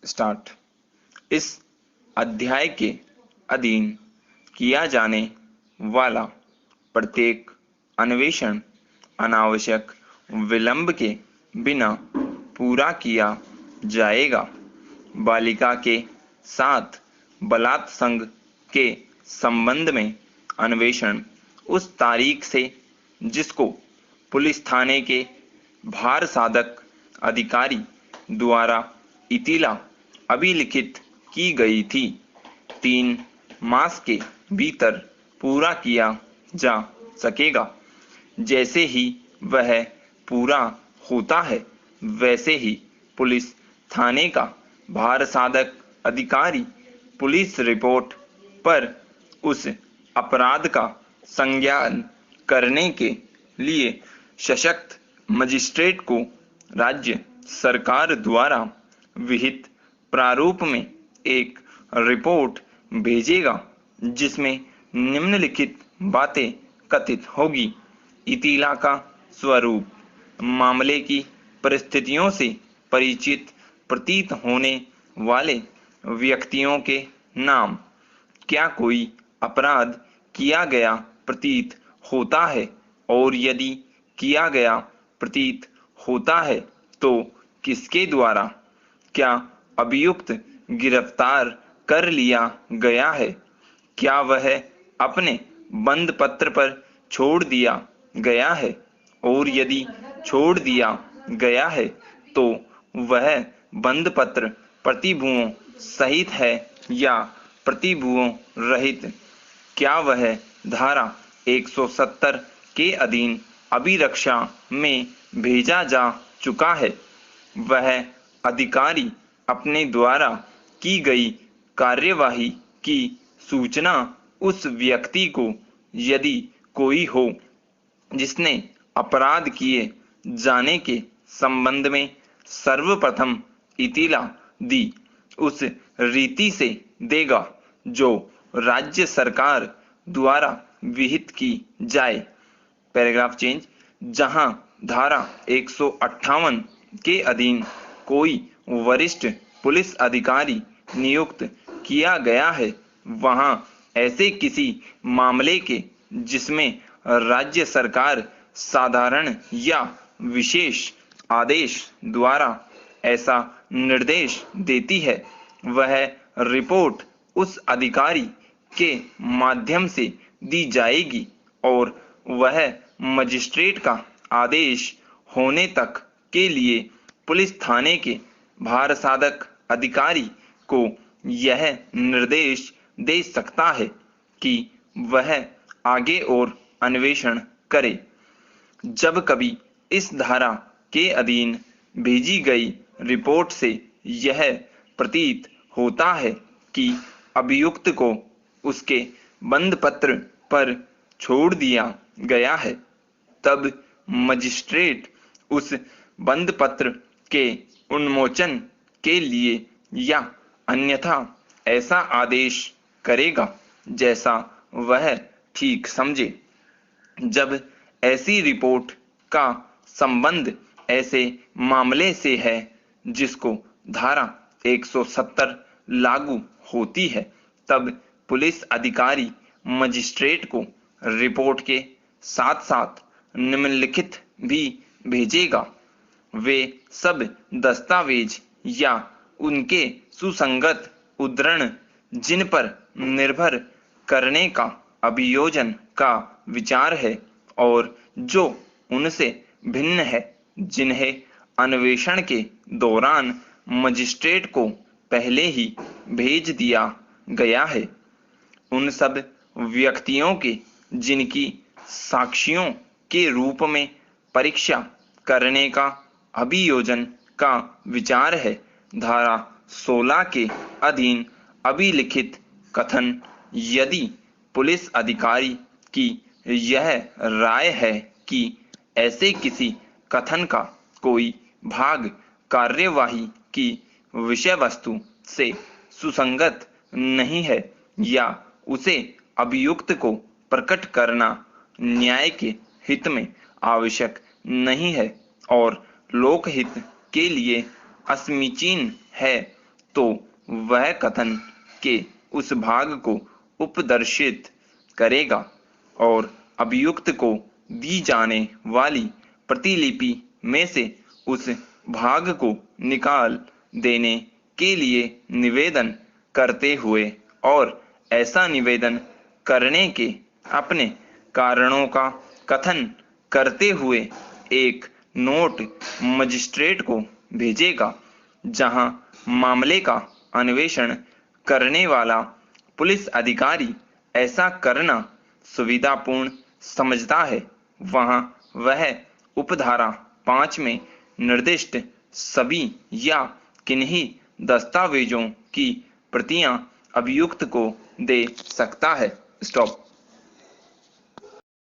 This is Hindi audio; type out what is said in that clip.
स्टार्ट। इस अध्याय के अधीन किया जाने वाला प्रत्येक अन्वेषण अनावश्यक विलंब के बिना पूरा किया जाएगा। बालिका के साथ बलात्संग के संबंध में अन्वेषण उस तारीख से जिसको पुलिस थाने के भार साधक अधिकारी द्वारा इतिला अभिलिखित की गई थी 3 मास के भीतर पूरा किया जा सकेगा। जैसे ही वह पूरा होता है वैसे ही पुलिस थाने का भार साधक अधिकारी पुलिस रिपोर्ट पर उस अपराध का संज्ञान करने के लिए सशक्त मजिस्ट्रेट को राज्य सरकार द्वारा विहित प्रारूप में एक रिपोर्ट भेजेगा जिसमें निम्नलिखित बातें कथित होगी। इतिला का स्वरूप, मामले की परिस्थितियों से परिचित प्रतीत होने वाले व्यक्तियों के नाम, क्या कोई अपराध किया गया प्रतीत होता है और यदि किया गया प्रतीत होता है तो किसके द्वारा, क्या अभियुक्त गिरफ्तार कर लिया गया है, क्या वह अपने बंद पत्र पर छोड़ दिया गया है और यदि छोड़ दिया गया है तो वह बंद पत्र प्रतिभुओं सहित है या प्रतिभुओं रहित, क्या वह धारा 170 के अधीन अभिरक्षा में भेजा जा चुका है, वह अधिकारी अपने द्वारा की गई कार्यवाही की सूचना उस व्यक्ति को यदि कोई हो जिसने अपराध किए जाने के संबंध में सर्वप्रथम इतिला दी उस रीति से देगा जो राज्य सरकार द्वारा विहित की जाए। Paragraph change. जहां धारा 158 के अधीन कोई वरिष्ठ पुलिस अधिकारी नियुक्त किया गया है वहां ऐसे किसी मामले के जिसमें राज्य सरकार साधारण या विशेष आदेश द्वारा ऐसा निर्देश देती है वह रिपोर्ट उस अधिकारी के माध्यम से दी जाएगी और वह मजिस्ट्रेट का आदेश होने तक के लिए पुलिस थाने के भार साधक अधिकारी को यह निर्देश दे सकता है कि वह आगे और अन्वेषण करे। जब कभी इस धारा के अधीन भेजी गई रिपोर्ट से यह प्रतीत होता है कि अभियुक्त को उसके बंद पत्र पर छोड़ दिया गया है तब मजिस्ट्रेट उस बंद पत्र के उन्मोचन के लिए या अन्यथा ऐसा आदेश करेगा जैसा वह ठीक समझे। जब ऐसी रिपोर्ट का संबंध ऐसे मामले से है जिसको धारा 170 लागू होती है तब पुलिस अधिकारी मजिस्ट्रेट को रिपोर्ट के साथ साथ निम्नलिखित भी भेजेगा। वे सब दस्तावेज या उनके सुसंगत उद्धरण जिन पर निर्भर करने का अभियोजन का विचार है और जो उनसे भिन्न है जिन्हें अन्वेषण के दौरान मजिस्ट्रेट को पहले ही भेज दिया गया है, उन सब व्यक्तियों के जिनकी साक्षियों के रूप में परीक्षा करने का अभियोजन का विचार है। धारा 16 के अधीन अभिलिखित कथन यदि पुलिस अधिकारी की यह राय है कि ऐसे किसी कथन का कोई भाग कार्यवाही की विषय वस्तु से सुसंगत नहीं है या उसे अभियुक्त को प्रकट करना न्याय के हित में आवश्यक नहीं है और लोकहित के लिए असमीचीन है तो वह कथन के उस भाग को उपदर्शित करेगा और अभियुक्त को दी जाने वाली प्रतिलिपि में से उस भाग को निकाल देने के लिए निवेदन करते हुए और ऐसा निवेदन करने के अपने कारणों का कथन करते हुए एक नोट मजिस्ट्रेट को भेजेगा, जहां मामले का अन्वेषण करने वाला पुलिस अधिकारी ऐसा करना सुविधापूर्ण समझता है। वहां वह उपधारा 5 में निर्दिष्ट सभी या किन्हीं दस्तावेजों की प्रतियां अभियुक्त को दे सकता है। स्टॉप।